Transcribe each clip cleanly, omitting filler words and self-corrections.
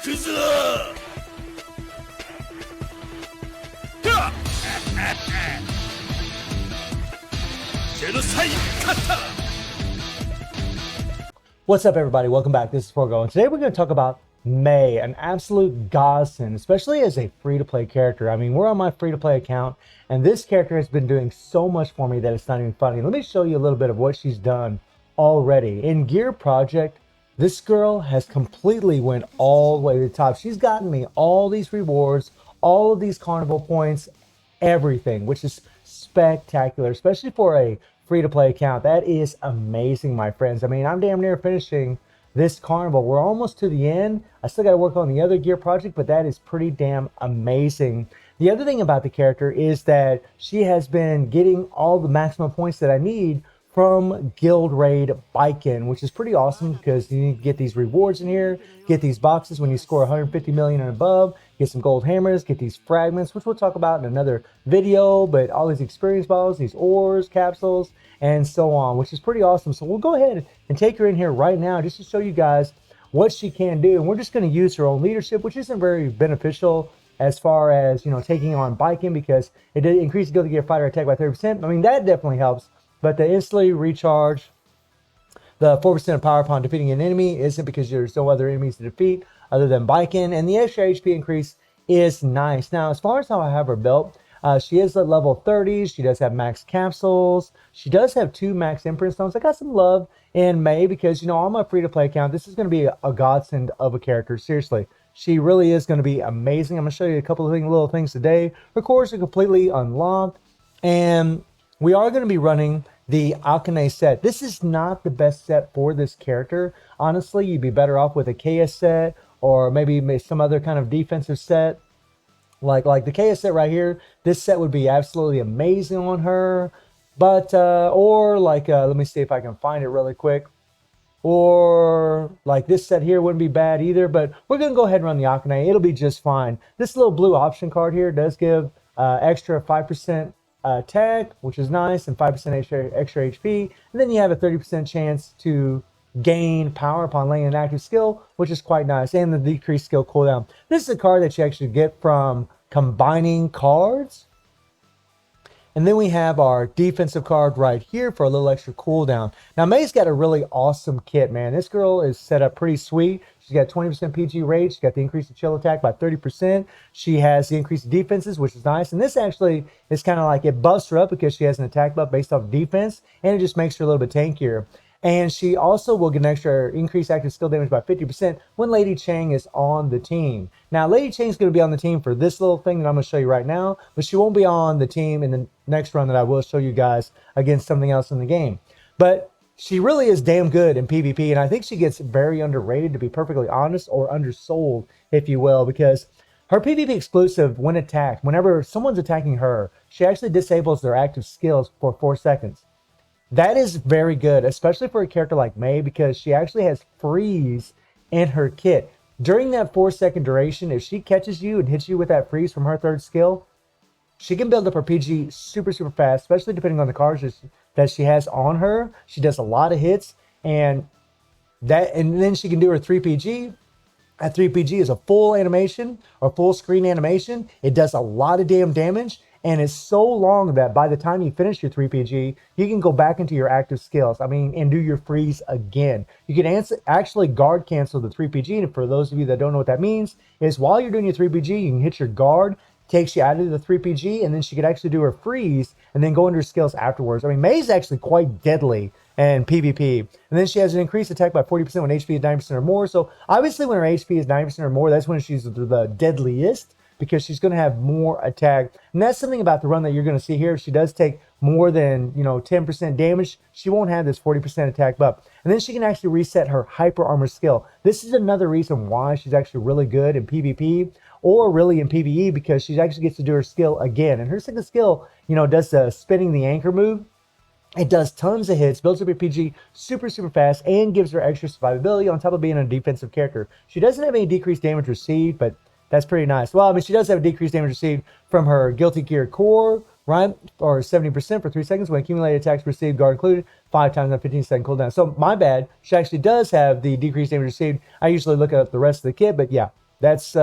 What's up, everybody? Welcome back. This is Forgo, and today we're going to talk about Mei, an absolute godsend, especially as a free-to-play character. I mean, we're on my free-to-play account, and this character has been doing so much for me that it's not even funny. Let me show you a little bit of what she's done already. In Gear Project, this girl has completely went all the way to the top. She's gotten me all these rewards, all of these carnival points, everything, which is spectacular, especially for a free-to-play account. That is amazing, my friends. I mean, I'm damn near finishing this carnival. We're almost to the end. I still got to work on the other gear project, but that is pretty damn amazing. The other thing about the character is that she has been getting all the maximum points that I need from Guild Raid Biken, which is pretty awesome because you need to get these rewards in here, get these boxes when you score 150 million and above, get some gold hammers, get these fragments, which we'll talk about in another video, but all these experience bottles, these ores, capsules, and so on, which is pretty awesome. So we'll go ahead and take her in here right now just to show you guys what she can do. And we're just going to use her own leadership, which isn't very beneficial as far as, you know, taking on Biken, because it did increase the Guilty Gear fighter attack by 30%. I mean, that definitely helps. But the instantly recharge, the 4% of power upon defeating an enemy isn't, because there's no other enemies to defeat other than Biken. And the extra HP increase is nice. Now, as far as how I have her built, she is at level 30. She does have max capsules. She does have 2 max imprint stones. I got some love in Mei because, you know, on my free-to-play account, this is going to be a godsend of a character. Seriously, she really is going to be amazing. I'm going to show you a couple of little things today. Her cores are completely unlocked, and we are going to be running the Akane set. This is not the best set for this character. Honestly, you'd be better off with a KS set, or maybe some other kind of defensive set. Like the KS set right here, this set would be absolutely amazing on her. But, or like, let me see if I can find it really quick. Or like this set here wouldn't be bad either, but we're going to go ahead and run the Akane. It'll be just fine. This little blue option card here does give extra 5% attack, which is nice, and 5% extra HP. And then you have a 30% chance to gain power upon laying an active skill, which is quite nice, and the decreased skill cooldown. This is a card that you actually get from combining cards. And then we have our defensive card right here for a little extra cooldown. Now, Mei's got a really awesome kit, man. This girl is set up pretty sweet. She's got 20% PG rage. She's got the increase of chill attack by 30%. She has the increase of defenses, which is nice. And this actually is kind of like, it buffs her up because she has an attack buff based off defense, and it just makes her a little bit tankier. And she also will get an extra increased active skill damage by 50% when Lady Chang is on the team. Now, Lady Chang's going to be on the team for this little thing that I'm going to show you right now, but she won't be on the team in the next run that I will show you guys against something else in the game. But she really is damn good in PvP, and I think she gets very underrated, to be perfectly honest, or undersold, if you will, because her PvP exclusive, when attacked, whenever someone's attacking her, she actually disables their active skills for 4 seconds. That is very good, especially for a character like Mei, because she actually has freeze in her kit. During that 4-second duration, if she catches you and hits you with that freeze from her 3rd skill, she can build up her PG super fast, especially depending on the cards that she has on her. She does a lot of hits, and then she can do her 3PG. That 3PG is a full animation, or full screen animation. It does a lot of damn damage. And it's so long that by the time you finish your 3PG, you can go back into your active skills. I mean, and do your freeze again. You can actually guard cancel the 3PG. And for those of you that don't know what that means, is while you're doing your 3PG, you can hit your guard, takes you out of the 3PG, and then she could actually do her freeze and then go into her skills afterwards. I mean, Mei's actually quite deadly in PvP. And then she has an increased attack by 40% when HP is 90% or more. So obviously when her HP is 90% or more, that's when she's the deadliest, because she's going to have more attack. And that's something about the run that you're going to see here. If she does take more than, you know, 10% damage, she won't have this 40% attack buff. And then she can actually reset her hyper armor skill. This is another reason why she's actually really good in PvP, or really in PvE, because she actually gets to do her skill again. And her second skill, you know, does the spinning the anchor move. It does tons of hits, builds up your PG super fast, and gives her extra survivability on top of being a defensive character. She doesn't have any decreased damage received, but that's pretty nice. Well, I mean, she does have a decreased damage received from her Guilty Gear core, right? Or 70% for 3 seconds when accumulated attacks received, guard included, 5 times on 15-second cooldown. So my bad. She actually does have the decreased damage received. I usually look at the rest of the kit, but yeah, That's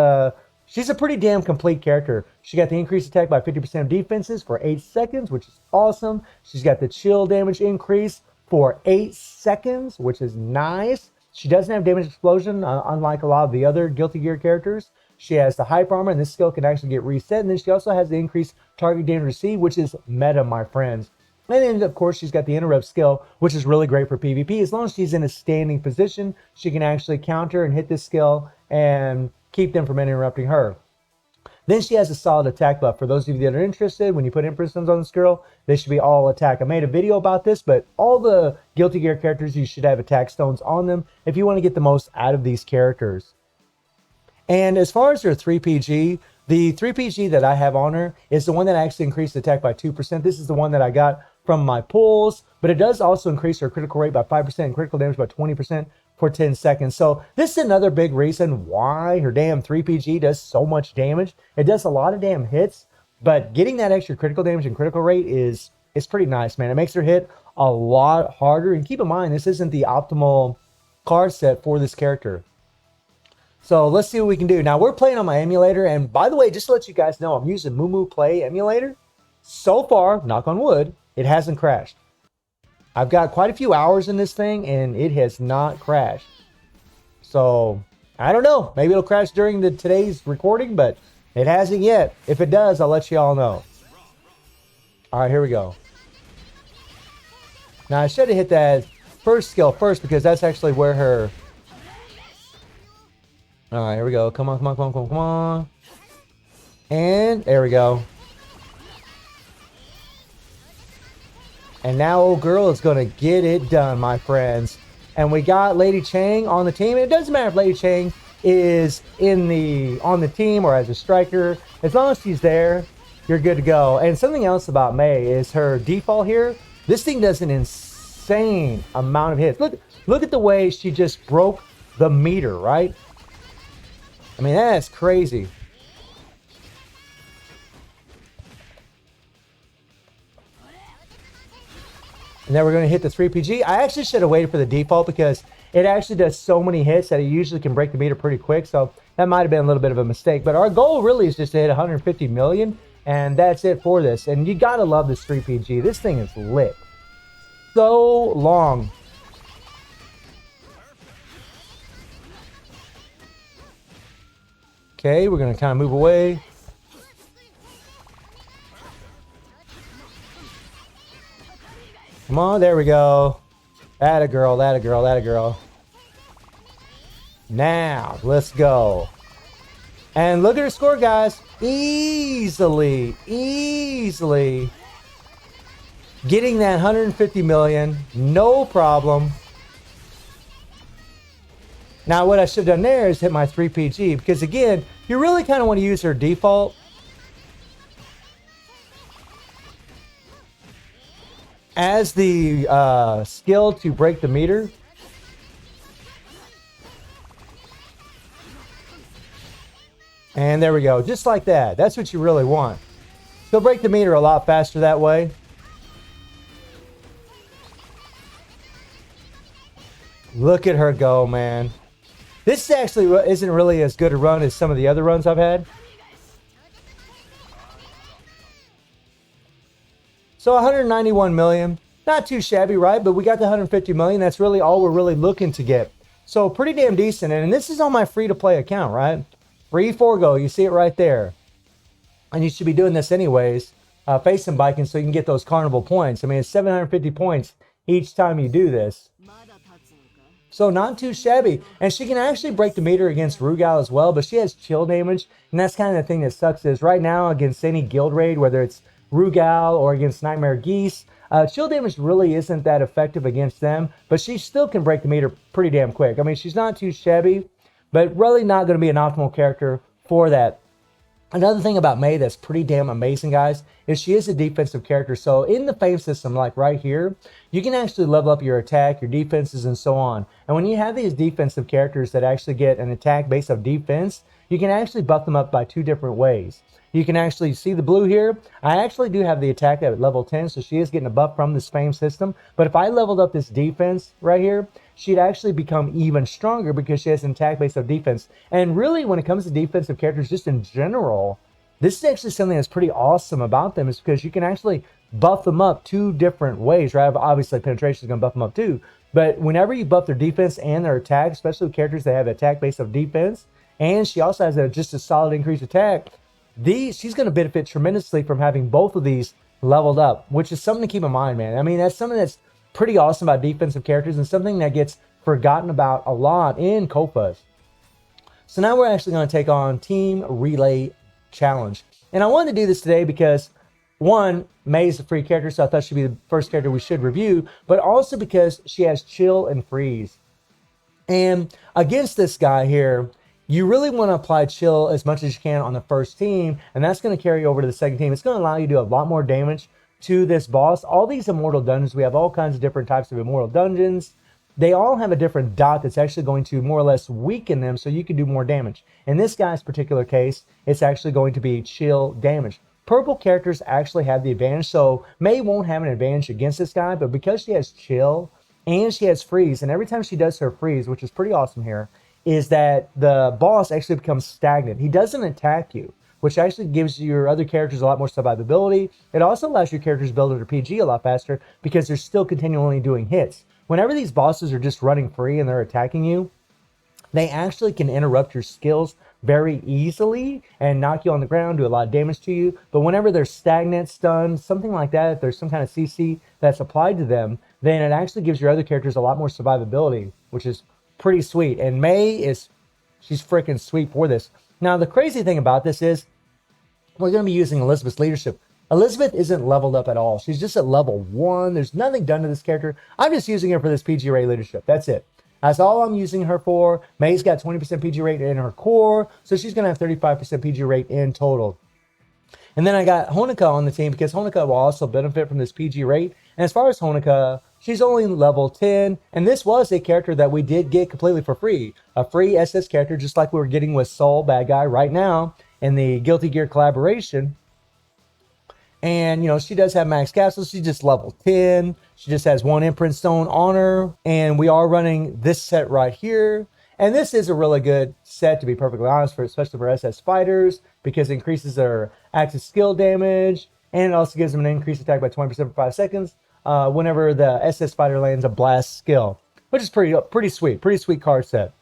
she's a pretty damn complete character. She got the increased attack by 50% of defenses for 8 seconds, which is awesome. She's got the chill damage increase for 8 seconds, which is nice. She doesn't have damage explosion, unlike a lot of the other Guilty Gear characters. She has the hype armor, and this skill can actually get reset. And then she also has the increased target damage received, which is meta, my friends. And then, of course, she's got the interrupt skill, which is really great for PvP. As long as she's in a standing position, she can actually counter and hit this skill and keep them from interrupting her. Then she has a solid attack buff. For those of you that are interested, when you put Emperor Stones on this girl, they should be all attack. I made a video about this, but all the Guilty Gear characters, you should have attack stones on them if you want to get the most out of these characters. And as far as her 3PG, the 3PG that I have on her is the one that actually increased attack by 2%. This is the one that I got from my pulls, but it does also increase her critical rate by 5% and critical damage by 20% for 10 seconds. So this is another big reason why her damn 3PG does so much damage. It does a lot of damn hits, but getting that extra critical damage and critical rate is pretty nice, man. It makes her hit a lot harder. And keep in mind, this isn't the optimal card set for this character. So let's see what we can do. Now we're playing on my emulator, and by the way, just to let you guys know, I'm using Moo Play emulator. So far, knock on wood, it hasn't crashed. I've got quite a few hours in this thing, and it has not crashed. So I don't know. Maybe it'll crash during today's recording, but it hasn't yet. If it does, I'll let you all know. All right, here we go. Now I should have hit that first skill first because that's actually where her... All right, here we go. Come on, come on, come on, come on, come on. And there we go. And now old girl is going to get it done, my friends. And we got Lady Chang on the team. And it doesn't matter if Lady Chang is on the team or as a striker. As long as she's there, you're good to go. And something else about Mei is her default here. This thing does an insane amount of hits. Look at the way she just broke the meter, right? I mean, that's crazy. And then we're going to hit the 3PG. I actually should have waited for the default because it actually does so many hits that it usually can break the meter pretty quick. So that might have been a little bit of a mistake. But our goal really is just to hit 150 million. And that's it for this. And you got to love this 3PG. This thing is lit. So long. Okay, we're going to kind of move away. Come on, there we go. Atta girl, atta girl, atta girl. Now, let's go. And look at her score, guys. Easily getting that 150 million. No problem. Now, what I should have done there is hit my 3PG because, again, you really kind of want to use her default. As the skill to break the meter. And there we go. Just like that. That's what you really want. She'll break the meter a lot faster that way. Look at her go, man. This actually isn't really as good a run as some of the other runs I've had. So 191 million, not too shabby, right? But we got the 150 million. That's really all we're really looking to get. So pretty damn decent. And this is on my free-to-play account, right? Free Forgo, you see it right there. And you should be doing this anyways, facing biking so you can get those carnival points. I mean, it's 750 points each time you do this. So not too shabby. And she can actually break the meter against Rugal as well, but she has chill damage. And that's kind of the thing that sucks is right now against any guild raid, whether it's Rugal or against Nightmare Geese, chill damage really isn't that effective against them, but she still can break the meter pretty damn quick. I mean, she's not too shabby, but really not going to be an optimal character for that. Another thing about Mei that's pretty damn amazing, guys, is she is a defensive character. So in the fame system, like right here, you can actually level up your attack, your defenses, and so on. And when you have these defensive characters that actually get an attack based on defense, you can actually buff them up by 2 different ways. You can actually see the blue here. I actually do have the attack at level 10, so she is getting a buff from this fame system. But if I leveled up this defense right here, she'd actually become even stronger because she has an attack based on defense. And really, when it comes to defensive characters, just in general, this is actually something that's pretty awesome about them, is because you can actually buff them up two different ways, right? Obviously, penetration is going to buff them up too. But whenever you buff their defense and their attack, especially with characters that have attack based on defense, and she also has just a solid increased attack, she's going to benefit tremendously from having both of these leveled up, which is something to keep in mind, man. I mean, that's something that's pretty awesome about defensive characters and something that gets forgotten about a lot in Copas. So now we're actually going to take on Team Relay Challenge. And I wanted to do this today because, one, Mei is a free character, so I thought she'd be the first character we should review, but also because she has Chill and Freeze. And against this guy here, you really want to apply Chill as much as you can on the first team, and that's going to carry over to the second team. It's going to allow you to do a lot more damage to this boss. All these immortal dungeons, we have all kinds of different types of immortal dungeons. They all have a different dot that's actually going to more or less weaken them so you can do more damage. In this guy's particular case, it's actually going to be Chill damage. Purple characters actually have the advantage, so Mei won't have an advantage against this guy, but because she has Chill and she has Freeze, and every time she does her Freeze, which is pretty awesome here, is that the boss actually becomes stagnant. He doesn't attack you, which actually gives your other characters a lot more survivability. It also allows your characters to build their PG a lot faster because they're still continually doing hits. Whenever these bosses are just running free and they're attacking you, they actually can interrupt your skills very easily and knock you on the ground, do a lot of damage to you. But whenever they're stagnant, stunned, something like that, if there's some kind of CC that's applied to them, then it actually gives your other characters a lot more survivability, which is pretty sweet. And Mei she's freaking sweet for this. Now, the crazy thing about this is we're going to be using Elizabeth's leadership. Elizabeth isn't leveled up at all. She's just at level 1. There's nothing done to this character. I'm just using her for this PG rate leadership. That's it. That's all I'm using her for. Mei's got 20% PG rate in her core, so she's going to have 35% PG rate in total. And then I got Honoka on the team because Honoka will also benefit from this PG rate. And as far as Honoka, she's only level 10, and this was a character that we did get completely for free. A free SS character, just like we were getting with Soul Bad Guy right now in the Guilty Gear collaboration. And, you know, she does have max castle. She's just level 10. She just has 1 imprint stone on her. And we are running this set right here. And this is a really good set, to be perfectly honest, especially for SS fighters, because it increases their active skill damage. And it also gives them an increased attack by 20% for 5 seconds whenever the SS fighter lands a blast skill, which is pretty sweet. Pretty sweet card set.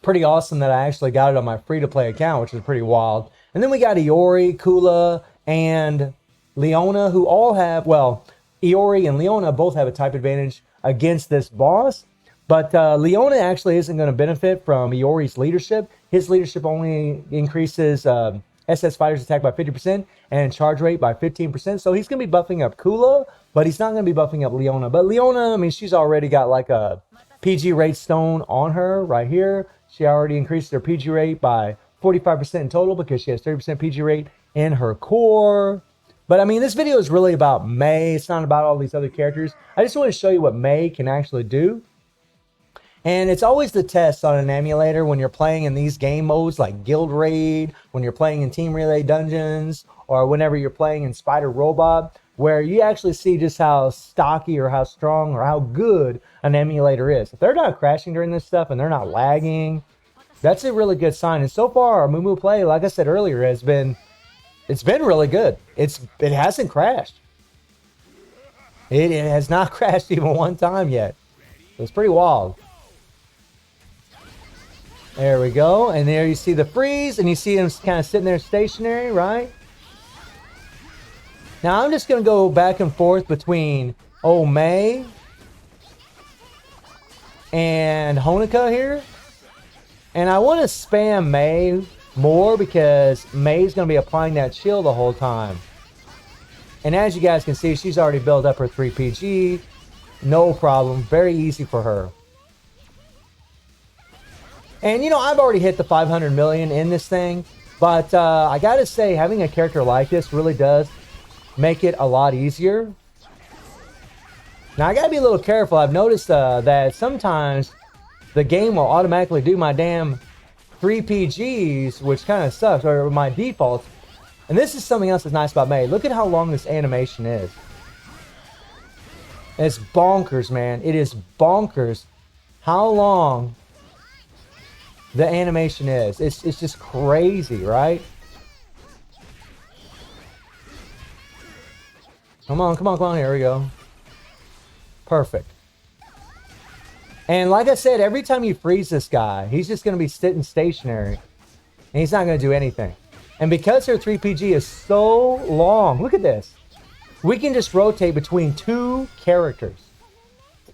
Pretty awesome that I actually got it on my free-to-play account, which is pretty wild. And then we got Iori, Kula, and Leona, who all have, well, Iori and Leona both have a type advantage against this boss. But Leona actually isn't going to benefit from Iori's leadership. His leadership only increases SS fighters attack by 50% and charge rate by 15%. So he's going to be buffing up Kula, but he's not going to be buffing up Leona. But Leona, I mean, she's already got like a PG rate stone on her right here. She already increased her PG rate by 45% in total because she has 30% PG rate in her core. But I mean, this video is really about Mei. It's not about all these other characters. I just want to show you what Mei can actually do. And it's always the test on an emulator when you're playing in these game modes like Guild Raid, when you're playing in Team Relay Dungeons, or whenever you're playing in Spider Robot, where you actually see just how stocky or how strong or how good an emulator is. If they're not crashing during this stuff and they're not lagging, that's a really good sign. And so far, our Moo play, like I said earlier, it's been really good. It hasn't crashed. It has not crashed even one time yet. It's pretty wild. There we go. And there you see the freeze, and you see him kind of sitting there stationary, right? Now I'm just going to go back and forth between Mei and Honoka here. And I want to spam Mei more because Mei's going to be applying that chill the whole time. And as you guys can see, she's already built up her 3 PG. No problem. Very easy for her. And, you know, I've already hit the 500 million in this thing. But I got to say, having a character like this really does make it a lot easier. Now, I got to be a little careful. I've noticed that sometimes the game will automatically do my damn 3 PGs, which kind of sucks, or my defaults. And this is something else that's nice about Mei. Look at how long this animation is. It's bonkers, man. It is bonkers how long the animation is. It's just crazy, right? Come on, come on, come on. Here we go. Perfect. And like I said, every time you freeze this guy, he's just going to be sitting stationary. And he's not going to do anything. And because her 3PG is so long, look at this. We can just rotate between two characters.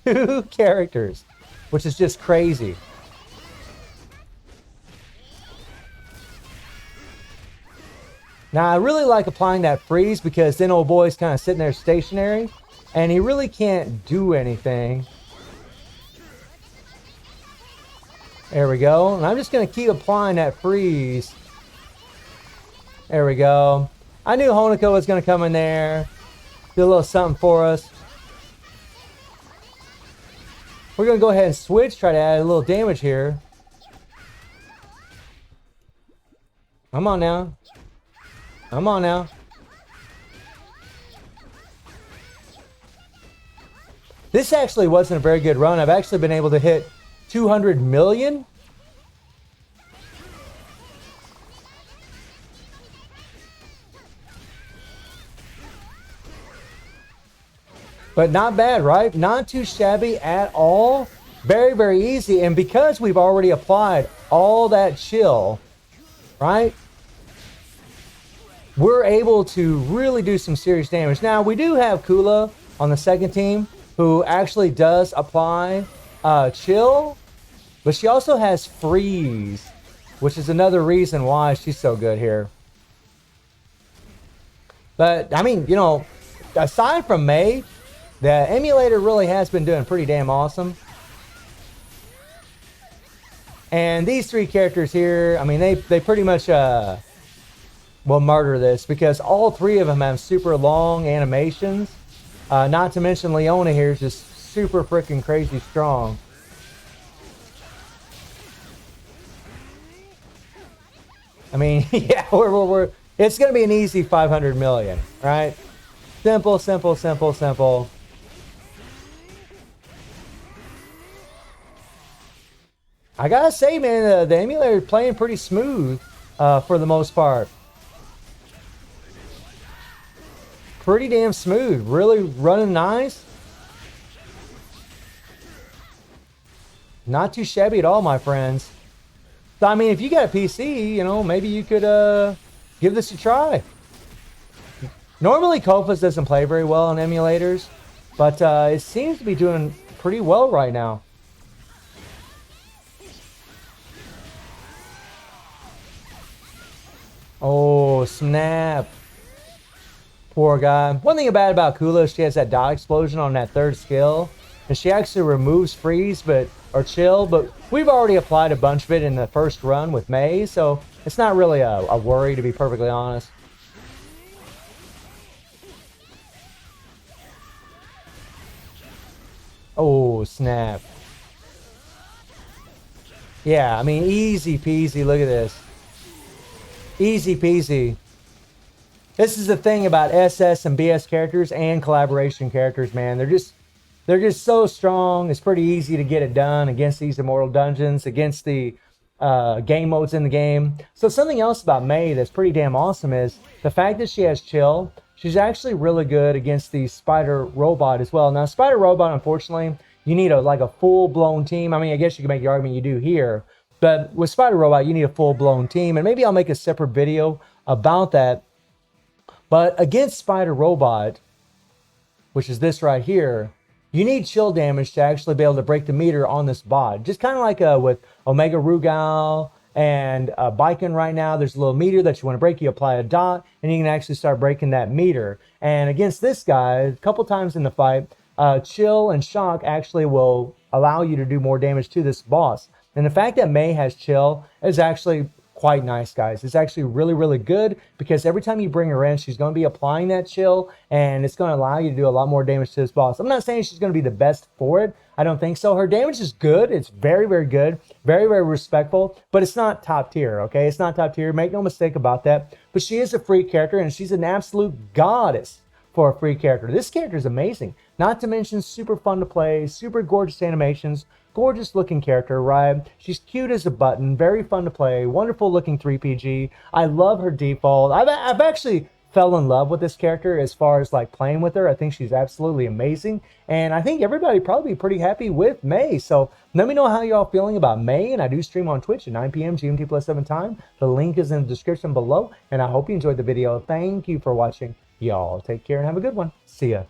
Two characters. Which is just crazy. Now, I really like applying that freeze because then old boy's kind of sitting there stationary. And he really can't do anything. There we go. And I'm just going to keep applying that freeze. There we go. I knew Honoko was going to come in there. Do a little something for us. We're going to go ahead and switch. Try to add a little damage here. Come on now. Come on now. This actually wasn't a very good run. I've actually been able to hit 200 million. But not bad, right? Not too shabby at all. Very, very easy. And because we've already applied all that chill, right? We're able to really do some serious damage. Now, we do have Kula on the second team who actually does apply chill. But she also has freeze, which is another reason why she's so good here. But, I mean, you know, aside from May, the emulator really has been doing pretty damn awesome. And these three characters here, I mean, they pretty much will murder this because all three of them have super long animations. Not to mention Leona here is just super freaking crazy strong. I mean, yeah, it's going to be an easy 500 million, right? Simple, simple, simple, simple. I gotta say, man, the emulator is playing pretty smooth for the most part. Pretty damn smooth. Really running nice. Not too shabby at all, my friends. So, I mean, if you got a PC, you know, maybe you could give this a try. Normally, Kofa's doesn't play very well on emulators, but it seems to be doing pretty well right now. Oh, snap. Poor guy. One thing bad about Kula is she has that dot explosion on that third skill. And she actually removes freeze or chill, but we've already applied a bunch of it in the first run with May, so it's not really a worry, to be perfectly honest. Oh, snap. Yeah, I mean, easy peasy. Look at this. Easy peasy. This is the thing about SS and BS characters and collaboration characters, man. They're just so strong. It's pretty easy to get it done against these immortal dungeons, against the game modes in the game. So something else about May that's pretty damn awesome is the fact that she has chill. She's actually really good against the spider robot as well. Now, spider robot, unfortunately, you need like a full-blown team. I mean, I guess you can make the argument you do here. But with spider robot, you need a full-blown team. And maybe I'll make a separate video about that. But against spider robot, which is this right here, you need chill damage to actually be able to break the meter on this bot. Just kind of like with Omega Rugal and Baiken right now, there's a little meter that you want to break. You apply a dot, and you can actually start breaking that meter. And against this guy, a couple times in the fight, chill and shock actually will allow you to do more damage to this boss. And the fact that May has chill is actually quite nice, guys. It's actually really, really good because every time you bring her in, she's going to be applying that chill, and it's going to allow you to do a lot more damage to this boss. I'm not saying she's going to be the best for it. I don't think so. Her damage is good. It's very, very good. Very, very respectful, but it's not top tier, okay? It's not top tier. Make no mistake about that. But she is a free character, and she's an absolute goddess for a free character. This character is amazing. Not to mention super fun to play, super gorgeous animations, gorgeous looking character, right? She's cute as a button, very fun to play, wonderful looking 3PG. I love her default. I've actually fell in love with this character as far as like playing with her. I think she's absolutely amazing, and I think everybody probably be pretty happy with May. So let me know how y'all feeling about May, and I do stream on Twitch at 9 p.m. GMT plus 7 time. The link is in the description below, and I hope you enjoyed the video. Thank you for watching. Y'all take care and have a good one. See ya.